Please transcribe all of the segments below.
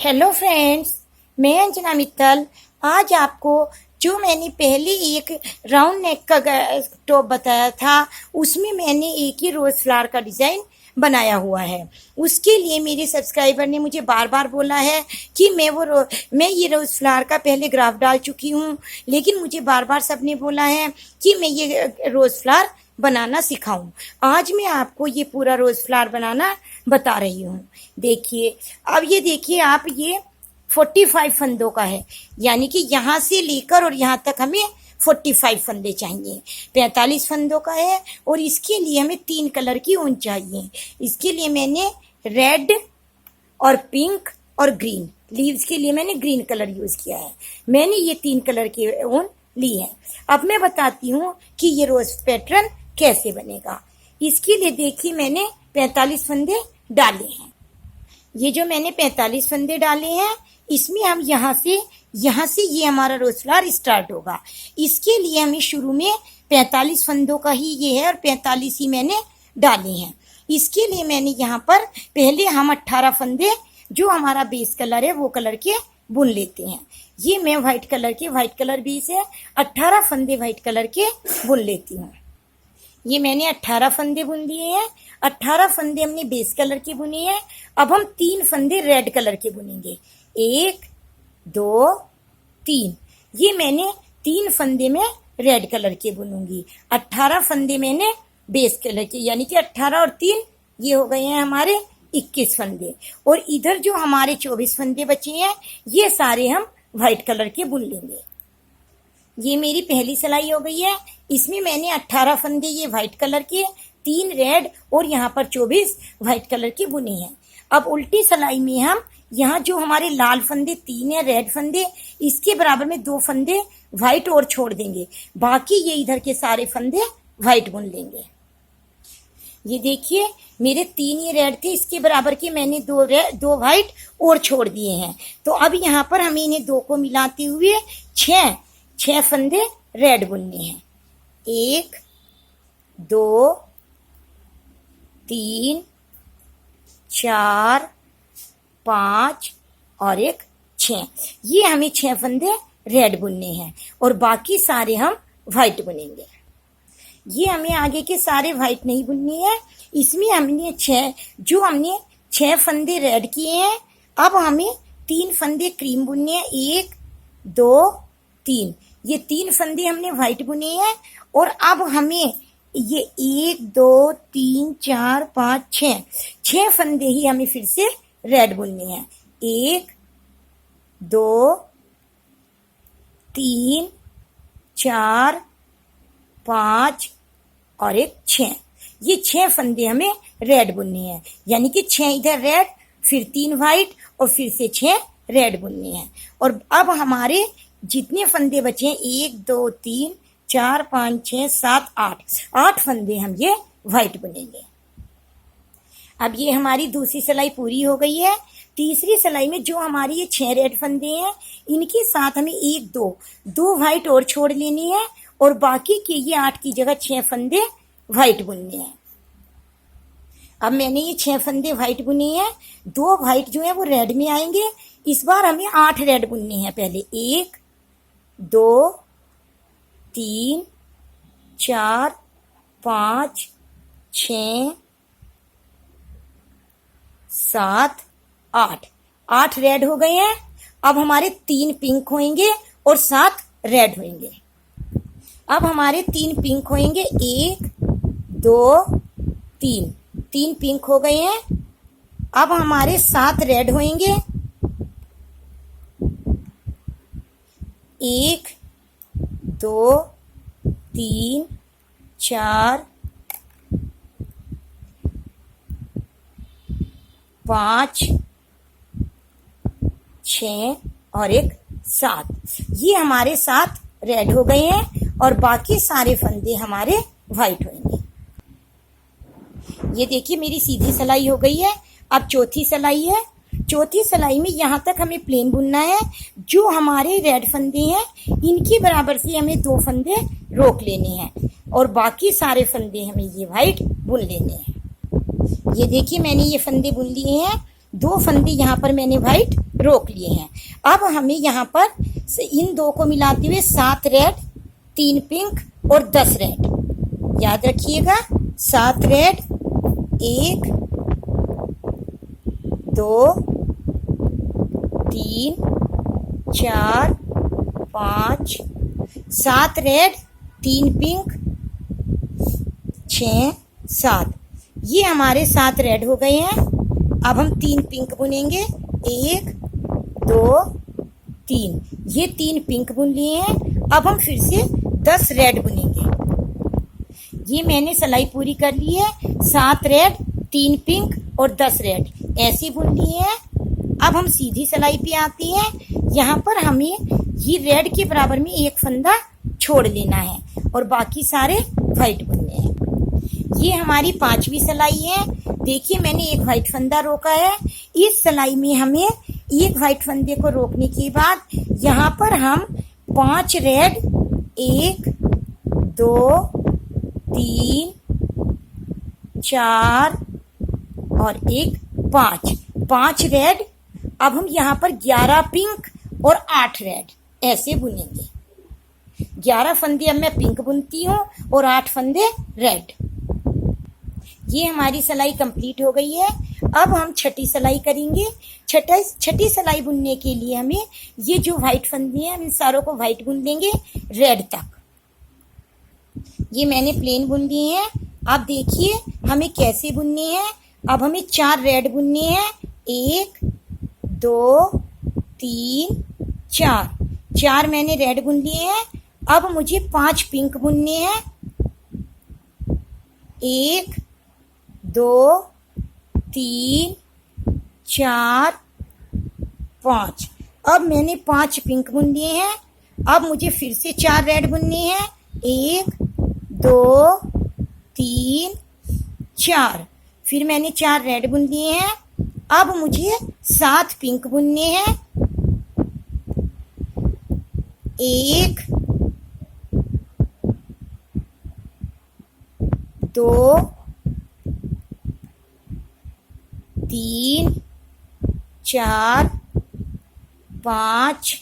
Hello friends, मैं अंजना मित्तल। आज आपको जो मैंने पहले एक राउंड नेक का टॉप बताया था, उसमें मैंने एक ही रोज़ फ्लावर का डिज़ाइन बनाया हुआ है। उसके लिए मेरे सब्सक्राइबर ने मुझे बार बार बोला है कि मैं ये रोज़ फ्लावर का पहले ग्राफ डाल चुकी हूँ, लेकिन मुझे बार बार सबने बोला है कि मैं ये रोज़ फ्लावर बनाना सिखाऊं। आज मैं आपको ये पूरा रोज़ फ्लावर बनाना बता रही हूँ। देखिए, अब ये देखिए आप, ये 45 फंदों का है, यानी कि यहाँ से लेकर और यहाँ तक हमें 45 फंदे चाहिए। 45 फंदों का है और इसके लिए हमें 3 कलर की ऊन चाहिए। इसके लिए मैंने रेड और पिंक और ग्रीन, लीव्स के लिए मैंने ग्रीन कलर यूज़ किया है। मैंने ये 3 कलर की ऊन ली है। अब मैं बताती हूँ कि ये रोज़ पैटर्न कैसे बनेगा। इसके लिए देखिए, मैंने 45 फंदे डाले हैं। ये जो मैंने 45 फंदे डाले हैं, इसमें हम यहाँ से ये हमारा रोज़ फ्लावर स्टार्ट होगा। इसके लिए हमें शुरू में 45 फंदों का ही ये है और 45 ही मैंने डाले हैं। इसके लिए मैंने यहाँ पर पहले हम 18 फंदे, जो हमारा बेस कलर है वो कलर के बुन लेते हैं। ये मैं व्हाइट कलर बेस है, 18 फंदे व्हाइट कलर के बुन लेती हूँ। ये मैंने 18 फंदे बुन लिए हैं। 18 फंदे हमने बेस कलर के बुने हैं। अब हम 3 फंदे रेड कलर के बुनेंगे। 1 2 3, ये मैंने 3 फंदे में रेड कलर के बुनूंगी। 18 फंदे मैंने बेस कलर के, यानी कि 18 और 3 ये हो गए हैं हमारे 21 फंदे। और इधर जो हमारे 24 फंदे बचे हैं, ये सारे हम व्हाइट कलर के बुन लेंगे। ये मेरी पहली सिलाई हो गई है। इसमें मैंने 18 फंदे ये व्हाइट कलर के, 3 रेड और यहाँ पर 24 व्हाइट कलर के बुने हैं। अब उल्टी सिलाई में हम यहाँ जो हमारे लाल फंदे 3 है, रेड फंदे, इसके बराबर में 2 फंदे व्हाइट और छोड़ देंगे। बाकी ये इधर के सारे फंदे व्हाइट बुन लेंगे। ये देखिए, मेरे 3 ये रेड थे, इसके बराबर के मैंने 2 व्हाइट और छोड़ दिए हैं। तो अब यहाँ पर हमें इन्हें 2 को मिलाते हुए 6 फंदे रेड बुनने हैं। 1 2 3 4 5 और 6, ये हमें 6 फंदे रेड बुनने हैं और बाकी सारे हम व्हाइट बुनेंगे। ये हमें आगे के सारे व्हाइट नहीं बुनने हैं। इसमें हमने 6 फंदे रेड किए हैं। अब हमें 3 फंदे क्रीम बुनने हैं। 1 2 3, ये 3 फंदे हमने व्हाइट बुने हैं। और अब हमें ये 1 2 3 4 5 6 फंदे ही हमें फिर से रेड बुनने हैं। 1 2 3 4 5 और 6, ये 6 फंदे हमें रेड बुनने हैं, यानी कि 6 इधर रेड, फिर 3 व्हाइट और फिर से 6 रेड बुनने हैं। और अब हमारे जितने फंदे बचे हैं, 1 2 3 4 5 6 7 8 फंदे हम ये व्हाइट बुनेंगे। अब ये हमारी दूसरी सिलाई पूरी हो गई है। तीसरी सिलाई में जो हमारी ये 6 रेड फंदे हैं, इनके साथ हमें 1 2 व्हाइट और छोड़ लेनी है और बाकी के ये 8 की जगह 6 फंदे व्हाइट बुनने हैं। अब मैंने ये 6 फंदे व्हाइट बुने हैं। 2 व्हाइट जो है वो रेड में आएंगे। इस बार हमें 8 रेड बुनने हैं। पहले 1 2 3 4 5 6 7 8 रेड हो गए हैं। अब हमारे 3 पिंक होंगे और 7 रेड होंगे। अब हमारे 3 पिंक होंगे। 1 2 3 पिंक हो गए हैं। अब हमारे 7 रेड होंगे। 1 2 3 4 5 6 और 7, ये हमारे 7 रेड हो गए हैं और बाकी सारे फंदे हमारे व्हाइट होंगे। ये देखिए, मेरी सीधी सिलाई हो गई है। अब चौथी सिलाई है। चौथी सिलाई में यहाँ तक हमें प्लेन बुनना है। जो हमारे रेड फंदे हैं, इनके बराबर से हमें 2 फंदे रोक लेने हैं और बाकी सारे फंदे हमें ये व्हाइट बुन लेने हैं। ये देखिए, मैंने ये फंदे बुन लिए हैं। 2 फंदे यहाँ पर मैंने व्हाइट रोक लिए हैं। अब हमें यहाँ पर इन 2 को मिलाते हुए 7 रेड, 3 पिंक और 10 रेड, याद रखिएगा 7 रेड, 1 2 3 4 5, 7 रेड, 3 पिंक, 6 7, ये हमारे 7 रेड हो गए हैं। अब हम 3 पिंक बुनेंगे, 1 2 3, ये 3 पिंक बुन लिए हैं। अब हम फिर से 10 रेड बुनेंगे। ये मैंने सिलाई पूरी कर ली है, 7 रेड, 3 पिंक और 10 रेड ऐसे बुन लिए हैं। अब हम सीधी सिलाई पे आते हैं। यहाँ पर हमें ये रेड के बराबर में 1 फंदा छोड़ लेना है और बाकी सारे व्हाइट बुनने हैं। ये हमारी 5वीं सिलाई है। देखिए मैंने 1 व्हाइट फंदा रोका है। इस सिलाई में हमें 1 व्हाइट फंदे को रोकने के बाद यहाँ पर हम 5 रेड, 1 2 3 4 और 1 5 रेड। अब हम यहाँ पर 11 पिंक और 8 रेड ऐसे बुनेंगे। 11 फंदे अब मैं पिंक बुनती हूँ और 8 फंदे रेड। ये हमारी सिलाई कंप्लीट हो गई है। अब हम छठी सिलाई करेंगे। छठी सिलाई बुनने के लिए हमें ये जो व्हाइट फंदे हैं इन सारों को व्हाइट बुन लेंगे रेड तक। ये मैंने प्लेन बुन लिए हैं। अब देखिए हमें कैसे बुनने हैं। अब हमें 4 रेड बुनने हैं, 1 2 3 4 मैंने रेड बुन लिए हैं। अब मुझे 5 पिंक बुनने हैं, 1 2 3 4 5। अब मैंने 5 पिंक बुन लिए हैं। अब मुझे फिर से 4 रेड बुनने हैं, 1 2 3 4। फिर मैंने 4 रेड बुन लिए हैं। अब मुझे 7 पिंक बुनने हैं, 1 2 3 4 5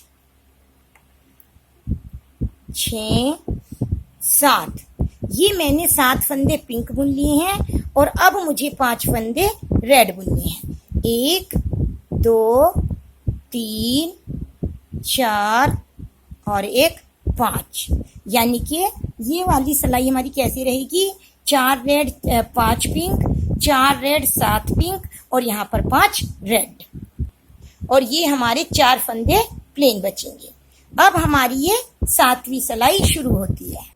6 7। ये मैंने 7 फंदे पिंक बुन लिए हैं और अब मुझे 5 फंदे रेड बुनने हैं, 1 2 3 4 और 1 5। यानी कि ये वाली सिलाई हमारी कैसी रहेगी, 4 रेड 5 पिंक, 4 रेड 7 पिंक और यहाँ पर 5 रेड। और ये हमारे 4 फंदे प्लेन बचेंगे। अब हमारी ये 7वीं सिलाई शुरू होती है।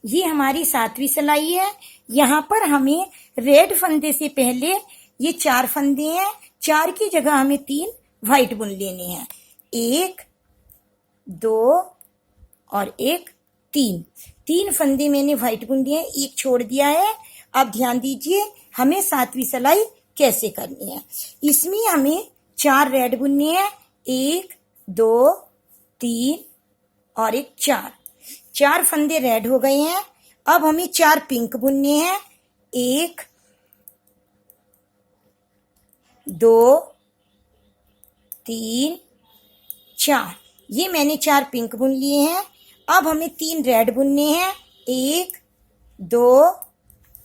ये हमारी 7वीं सिलाई है। यहाँ पर हमें रेड फंदे से पहले ये 4 फंदे हैं, 4 की जगह हमें 3 व्हाइट बुन लेने हैं, 1 2 और 1 3 फंदे मैंने व्हाइट बुन दिए, 1 छोड़ दिया है। अब ध्यान दीजिए हमें 7वीं सिलाई कैसे करनी है। इसमें हमें 4 रेड बुनने हैं, 1 2 3 और 1 4 फंदे रेड हो गए हैं। अब हमें 4 पिंक बुनने हैं, 1 2 3 4। ये मैंने 4 पिंक बुन लिए हैं। अब हमें 3 रेड बुनने हैं, 1 2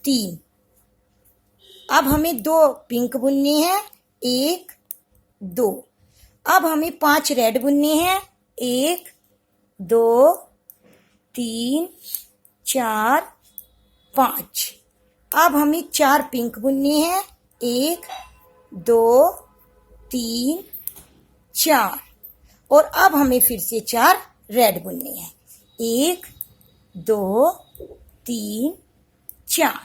3। अब हमें 2 पिंक बुनने हैं, 1 2। अब हमें 5 रेड बुनने हैं, 1 2 3 4 5। अब हमें 4 पिंक बुनने हैं, 1 2 3 4 और अब हमें फिर से 4 रेड बुनने हैं, 1 2 3 4।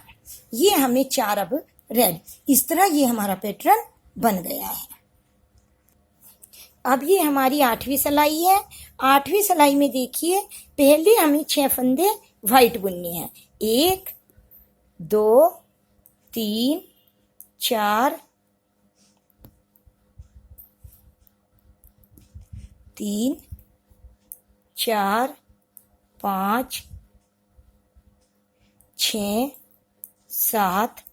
ये हमें 4 अब रेड। इस तरह ये हमारा पैटर्न बन गया है। अब ये हमारी 8वीं सिलाई है। 8वीं सिलाई में देखिए पहले हमें 6 फंदे व्हाइट बुनने हैं, 1 2 3 4 3 4 5 6 7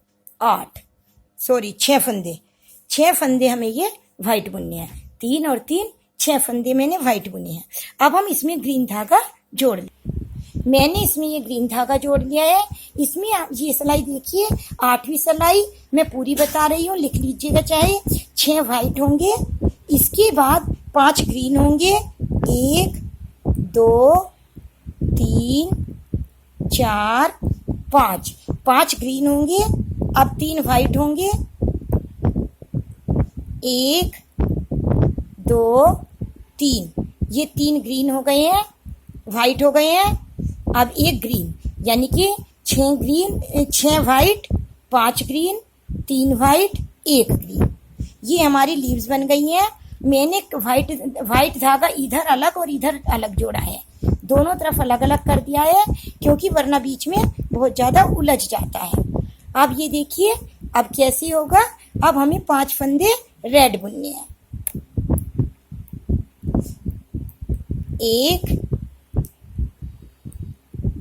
8 6 फंदे, 6 फंदे हमें ये व्हाइट बुनने हैं। 3 और 3 6 फंदे मैंने व्हाइट बुने हैं। अब हम इसमें ग्रीन धागा जोड़ लें। मैंने इसमें ये ग्रीन धागा जोड़ लिया है। इसमें आप ये सिलाई देखिए, 8वीं सिलाई मैं पूरी बता रही हूँ, लिख लीजिएगा चाहे। 6 व्हाइट होंगे, इसके बाद 5 ग्रीन होंगे। 1 2 3 4 5 5 ग्रीन होंगे। अब 3 व्हाइट होंगे। 1 2 3, ये 3 ग्रीन हो गए हैं, व्हाइट हो गए हैं। अब 1 ग्रीन, यानी कि 6 green, 6 white 5 green 3 white 1 green, ये हमारी लीव्स बन गई हैं। मैंने व्हाइट धागा इधर अलग और इधर अलग जोड़ा है, दोनों तरफ अलग अलग कर दिया है, क्योंकि वरना बीच में बहुत ज्यादा उलझ जाता है। अब ये देखिए अब कैसे होगा। अब हमें 5 फंदे रेड बुनने हैं। 1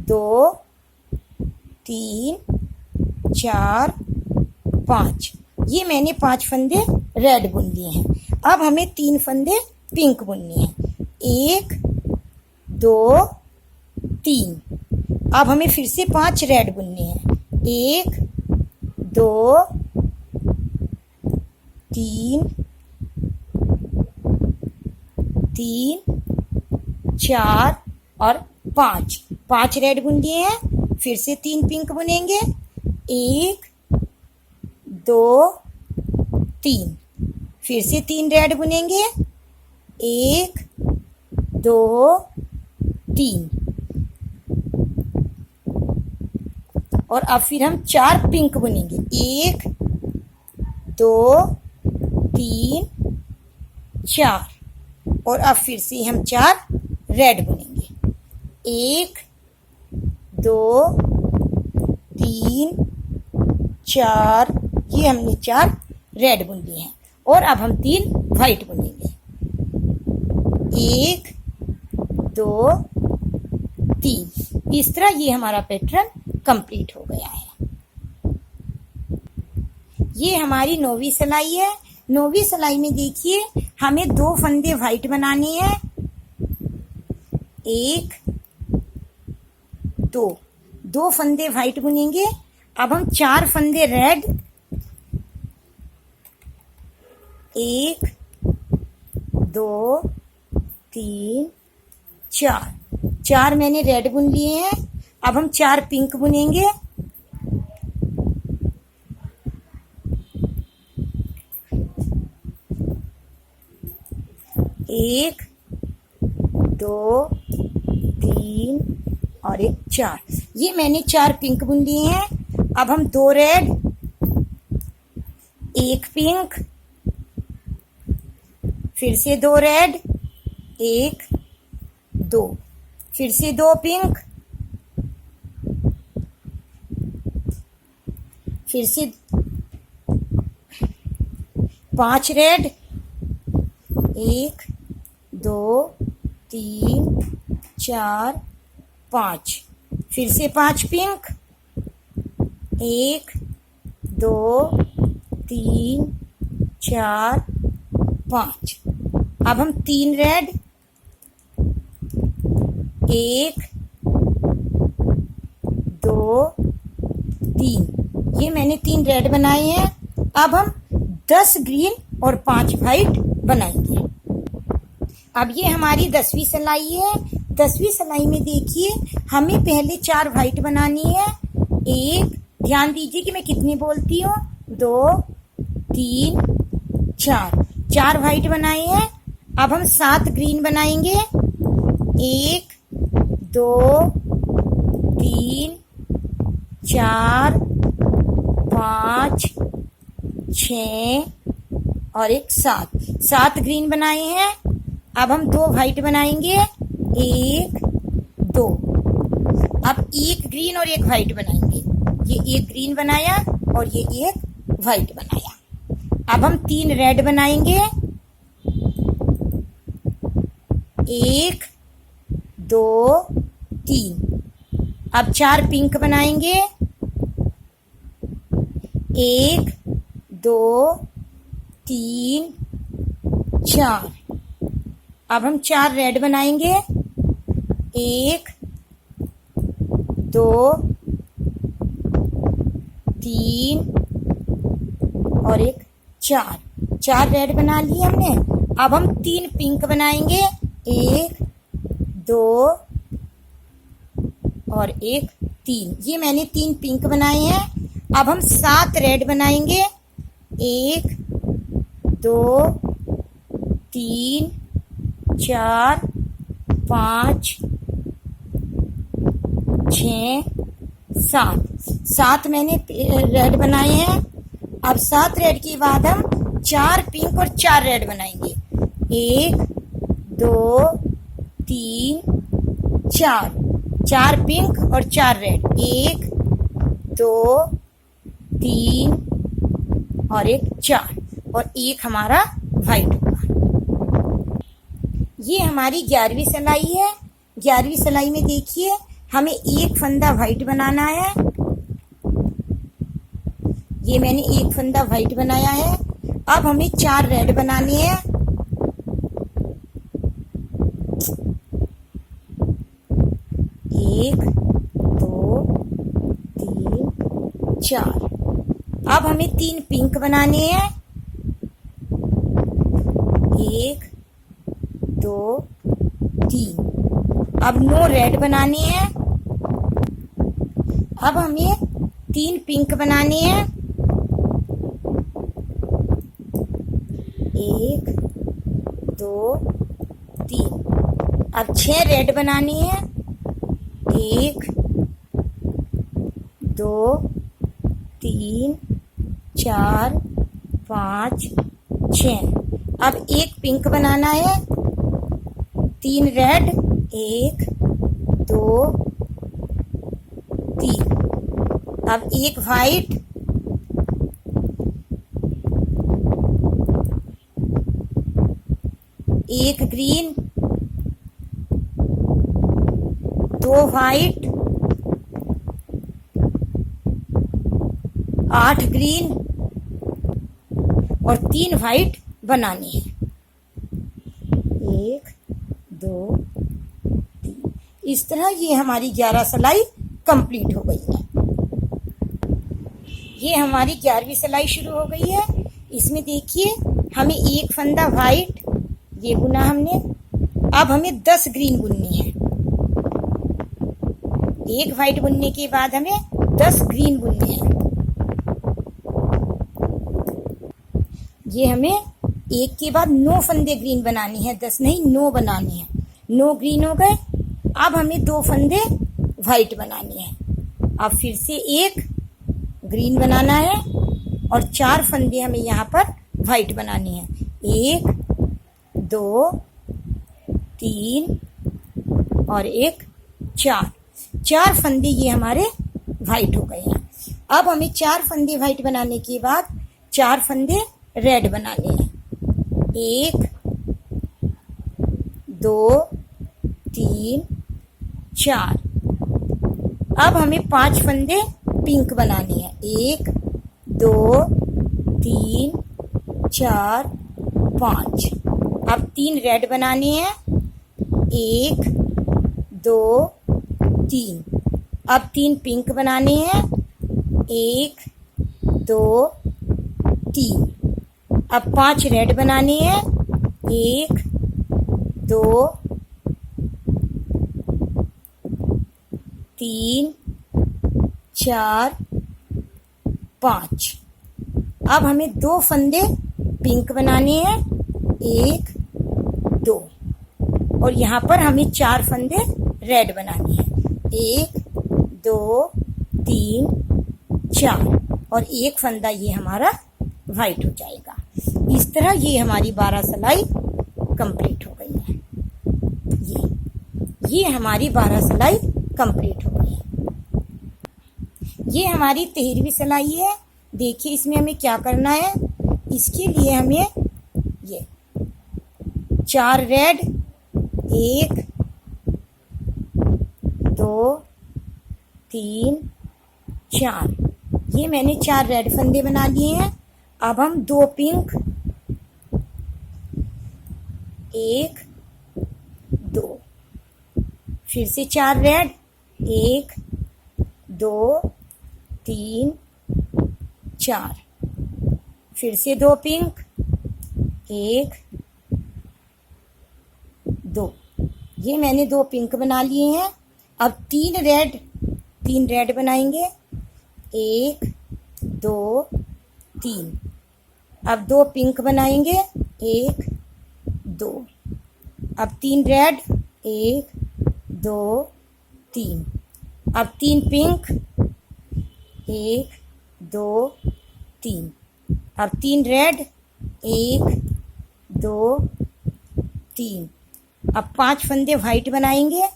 2 3 4 5, ये मैंने 5 फंदे रेड बुन लिए हैं। अब हमें 3 फंदे पिंक बुनने हैं। 1 2 3, अब हमें फिर से 5 रेड बुनने हैं। 1 2 3 4 और 5 रेड बुन लिए हैं। फिर से 3 पिंक बुनेंगे। 1 2 3, फिर से 3 रेड बुनेंगे। 1 2 3, और अब फिर हम 4 पिंक बुनेंगे। 1 2 3 4, और अब फिर से हम 4 रेड बुनेंगे। 1 2 3 4, ये हमने 4 रेड बुन लिए हैं। और अब हम 3 व्हाइट बुनेंगे। 1 2 3, इस तरह ये हमारा पैटर्न कंप्लीट हो गया है। ये हमारी 9वीं सिलाई है। 9वीं सिलाई में देखिए हमें 2 फंदे व्हाइट बनाने हैं। 1 2 फंदे व्हाइट बुनेंगे। अब हम 4 फंदे रेड। 1 2 3 4 मैंने रेड बुन लिए हैं। अब हम 4 पिंक बुनेंगे। 1 2 3 और 1 4, ये मैंने 4 पिंक बुन लिए हैं। अब हम 2 रेड 1 पिंक, फिर से 2 रेड 1 2, फिर से 2 पिंक, फिर से 5 रेड 1 2 3 4 5, फिर से 5 पिंक, 1 2 3 4 5। अब हम 3 रेड 1 2 3, ये मैंने 3 रेड बनाए हैं। अब हम 10 ग्रीन और 5 व्हाइट बनाएंगे। अब ये हमारी 10वीं सिलाई है। 10वीं सिलाई में देखिए हमें पहले 4 व्हाइट बनानी है। 1, ध्यान दीजिए कि मैं कितनी बोलती हूँ, 2 3 4 व्हाइट बनाए हैं। अब हम 7 ग्रीन बनाएंगे। 1 2 3 4 5 6 और 1 7 ग्रीन बनाए हैं। अब हम 2 व्हाइट बनाएंगे। 1 2, अब 1 ग्रीन और 1 व्हाइट बनाएंगे। ये 1 ग्रीन बनाया और ये 1 व्हाइट बनाया। अब हम 3 रेड बनाएंगे। 1 2 3, अब 4 पिंक बनाएंगे। 1 2 3 4। अब हम 4 रेड बनाएंगे, 1 2 3 और एक 4 रेड बना लिए हमने। अब हम 3 पिंक बनाएंगे, 1 2 और एक 3। ये मैंने 3 पिंक बनाए हैं। अब हम 7 रेड बनाएंगे, 1 2 3 4 5 6 7 मैंने रेड बनाए हैं। अब 7 रेड के बाद हम 4 पिंक और 4 रेड बनाएंगे, 1 2 3 4 पिंक और 4 रेड, 1 2 3 और एक 4 और एक हमारा व्हाइट होगा। ये हमारी 11वीं सिलाई है। 11वीं सिलाई में देखिए हमें एक फंदा व्हाइट बनाना है। ये मैंने एक फंदा व्हाइट बनाया है। अब हमें 4 रेड बनाने हैं, 1 2 3 4। अब हमें 3 पिंक बनाने हैं, 1 2 3। अब 9 रेड बनाने हैं। अब हमें 3 पिंक बनाने हैं, 1 2 3। अब 6 रेड बनाने हैं, 1 2 3 4 5 6। अब एक पिंक बनाना है, 3 रेड, 1 2 3। अब एक व्हाइट, 1 ग्रीन, 2 व्हाइट, 8 ग्रीन और 3 व्हाइट बनाने हैं, 1 2 3। इस तरह ये हमारी 11 सिलाई कंप्लीट हो गई है। ये हमारी 11वीं सिलाई शुरू हो गई है। इसमें देखिए हमें एक फंदा व्हाइट ये बुना हमने। अब हमें 10 ग्रीन बुननी है। एक व्हाइट बुनने के बाद हमें 10 ग्रीन बुनने हैं। ये हमें एक के बाद 9 फंदे ग्रीन बनाने हैं, 10 नहीं 9 बनाने हैं। 9 ग्रीन हो गए। अब हमें 2 फंदे व्हाइट बनाने हैं। अब फिर से एक ग्रीन बनाना है और 4 फंदे हमें यहाँ पर व्हाइट बनाने हैं, 1 2 3 और एक 4 फंदे ये हमारे व्हाइट हो गए हैं। अब हमें 4 फंदे व्हाइट बनाने के बाद 4 फंदे रेड बनाने हैं, 1 2 3 4। अब हमें 5 फंदे पिंक बनाने हैं, 1 2 3 4 5। अब 3 रेड बनाने हैं, 1 2 3। अब 3 पिंक बनाने हैं, 1 2 3। अब 5 रेड बनाने हैं, 1 2 3 4 5। अब हमें 2 फंदे पिंक बनाने हैं, 1 2। और यहाँ पर हमें 4 फंदे रेड बनाने हैं, 1 2 3 4 और एक फंदा ये हमारा व्हाइट हो जाएगा। इस तरह ये हमारी 12 सिलाई कंप्लीट हो गई है। ये हमारी 12 सिलाई कंप्लीट हो गई है। ये हमारी 13वीं सिलाई है। देखिए इसमें हमें क्या करना है। इसके लिए हमें ये 4 रेड, 1 2 3 4। ये मैंने 4 रेड फंदे बना लिए हैं। अब हम 2 पिंक 1 2, फिर से 4 रेड, 1 2 3 4, फिर से 2 पिंक, 1 2, ये मैंने 2 पिंक बना लिए हैं। अब 3 रेड बनाएंगे, 1 2 3, अब 2 पिंक बनाएंगे, 1 2, अब 3 रेड, 1 2 3, अब 3 पिंक, 1 2 3, अब 3 रेड, 1 2 3, अब 5 फंदे व्हाइट बनाएंगे,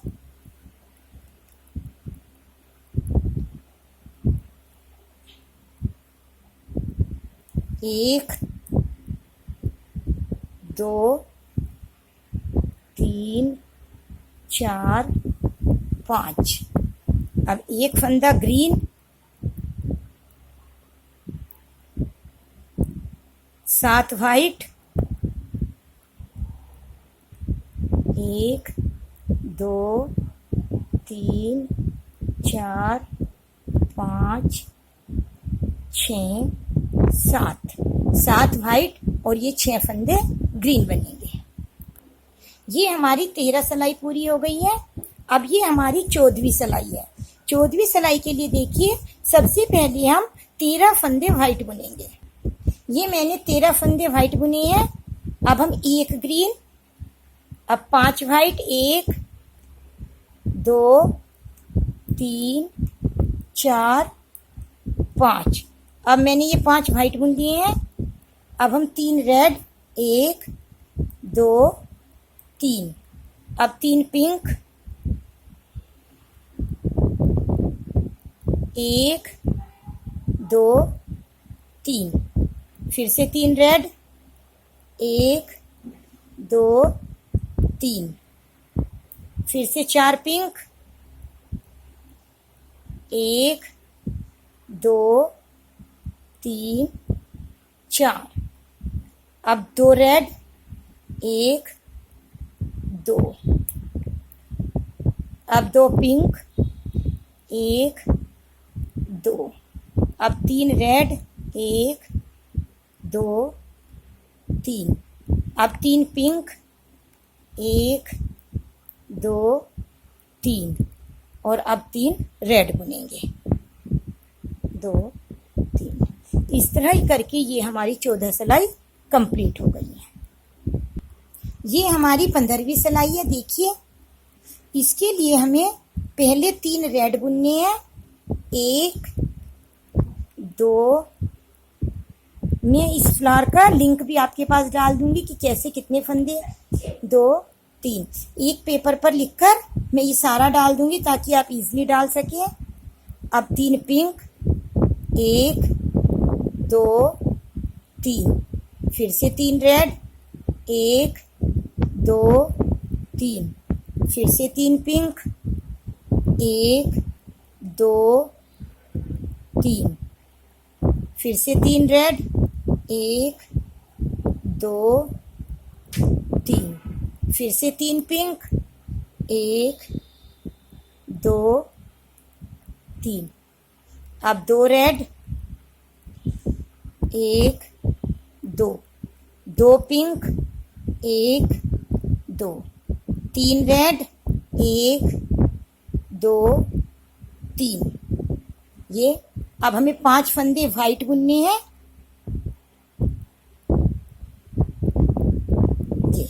1 2 3 4 5, अब 1 फंदा ग्रीन, 7 व्हाइट, 1 2 3 4 5 6 7 व्हाइट और ये 6 फंदे ग्रीन बनेंगे। ये हमारी 13 सिलाई पूरी हो गई है। अब ये हमारी 14वीं सिलाई है। 14वीं सिलाई के लिए देखिए, सबसे पहले हम 13 फंदे व्हाइट बुनेंगे। ये मैंने 13 फंदे व्हाइट बुने हैं। अब हम 1 ग्रीन, अब 5 व्हाइट, 1 2 3 4 5, अब मैंने ये 5 व्हाइट बुन लिए हैं। अब हम 3 रेड, 1 2 3, अब 3 पिंक, 1 2 3, फिर से 3 रेड, 1 2 3, फिर से 4 पिंक, 1 2 3 4, अब 2 रेड, 1 2, अब 2 पिंक, 1 2, अब 3 रेड, 1 2 3, अब 3 पिंक, 1 2 3 और अब 3 रेड बुनेंगे, 2 3। इस तरह ही करके ये हमारी 14 सिलाई कंप्लीट हो गई है। ये हमारी 15वीं सिलाई है। देखिए, इसके लिए हमें पहले 3 रेड बुनने हैं, 1 2, मैं इस फ्लावर का लिंक भी आपके पास डाल दूंगी कि कैसे कितने फंदे, 2 3, एक पेपर पर लिखकर मैं ये सारा डाल दूंगी ताकि आप इजीली डाल सकें। अब 3 पिंक, 1 2 3, फिर से 3 रेड, 1 2 3, फिर से 3 पिंक, 1 2 3, फिर से 3 रेड, 1 2 3, फिर से 3 पिंक, 1 2 3, अब 2 रेड, 1 2, 2 पिंक, 1 2, 3 रेड, 1 2 3, ये अब हमें 5 फंदे व्हाइट बुनने हैं। ये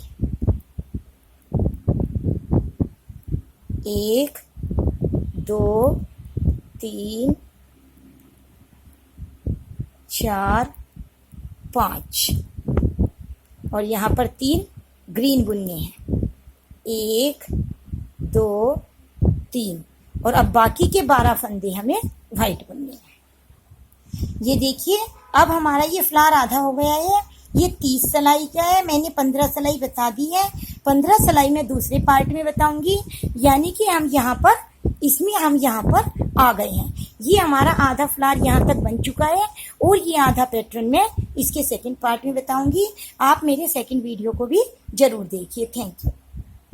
1 2 3 4 5 और यहाँ पर 3 ग्रीन बुनने हैं, 1 2 3 और अब बाकी के 12 फंदे हमें व्हाइट बुनने हैं। ये देखिए, अब हमारा ये फ्लावर आधा हो गया है। ये 30 सिलाई का है, मैंने 15 सिलाई बता दी है। 15 सिलाई मैं दूसरे पार्ट में बताऊंगी, यानी कि हम यहाँ पर आ गए हैं। ये हमारा आधा फ्लावर यहाँ तक बन चुका है और ये आधा पैटर्न में इसके सेकंड पार्ट में बताऊंगी। आप मेरे सेकंड वीडियो को भी जरूर देखिए। Thank you.